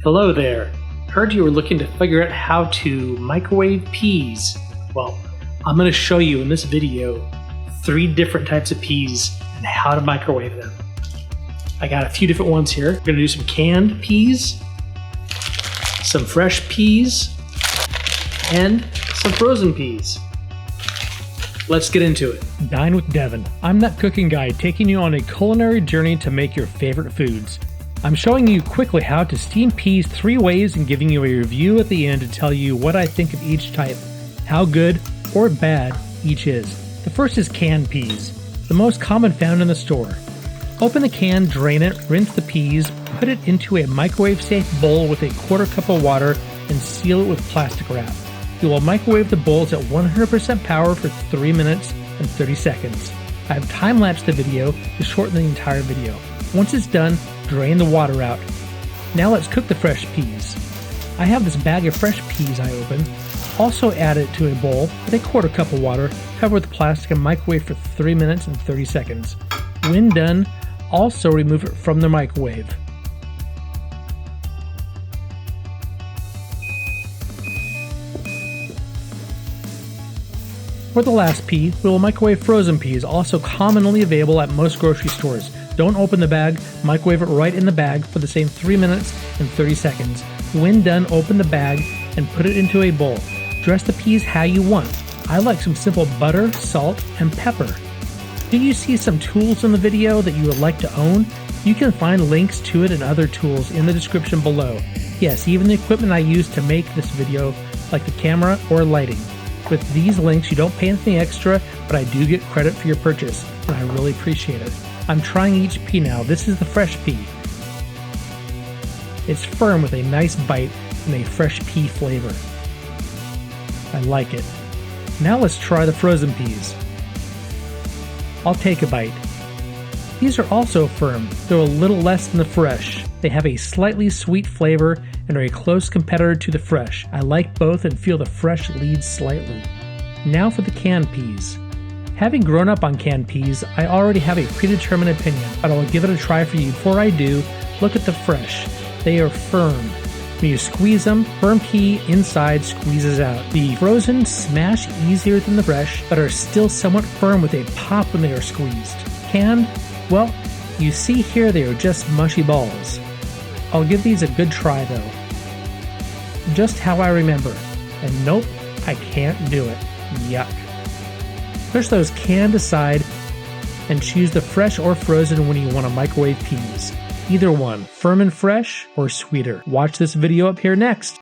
Hello there. Heard you were looking to figure out how to microwave peas. Well, I'm going to show you in this video 3 different types of peas and how to microwave them. I got a few different ones here. We're going to do some canned peas, some fresh peas, and some frozen peas. Let's get into it. Dine with Devin. I'm that cooking guy taking you on a culinary journey to make your favorite foods. I'm showing you quickly how to steam peas 3 ways and giving you a review at the end to tell you what I think of each type, how good or bad each is. The first is canned peas, the most common found in the store. Open the can, drain it, rinse the peas, put it into a microwave-safe bowl with a 1/4 cup of water and seal it with plastic wrap. You will microwave the bowls at 100% power for 3 minutes and 30 seconds. I have time-lapsed the video to shorten the entire video. Once it's done, drain the water out. Now let's cook the fresh peas. I have this bag of fresh peas I opened. Also add it to a bowl with a 1/4 cup of water, cover with plastic and microwave for 3 minutes and 30 seconds. When done, also remove it from the microwave. For the last pea, we will microwave frozen peas, also commonly available at most grocery stores. Don't open the bag, microwave it right in the bag for the same 3 minutes and 30 seconds. When done, open the bag and put it into a bowl. Dress the peas how you want. I like some simple butter, salt, and pepper. Do you see some tools in the video that you would like to own? You can find links to it and other tools in the description below. Yes, even the equipment I used to make this video, like the camera or lighting. With these links, you don't pay anything extra, but I do get credit for your purchase, and I really appreciate it. I'm trying each pea now. This is the fresh pea. It's firm with a nice bite and a fresh pea flavor. I like it. Now let's try the frozen peas. I'll take a bite. These are also firm, though a little less than the fresh. They have a slightly sweet flavor and are a close competitor to the fresh. I like both and feel the fresh leads slightly. Now for the canned peas. Having grown up on canned peas, I already have a predetermined opinion, but I will give it a try for you. Before I do, look at the fresh. They are firm. When you squeeze them, firm pea inside squeezes out. The frozen smash easier than the fresh, but are still somewhat firm with a pop when they are squeezed. Canned? Well, you see here they are just mushy balls. I'll give these a good try though. Just how I remember. And nope, I can't do it. Yuck. Push those canned aside and choose the fresh or frozen when you want to microwave peas. Either one, firm and fresh or sweeter. Watch this video up here next.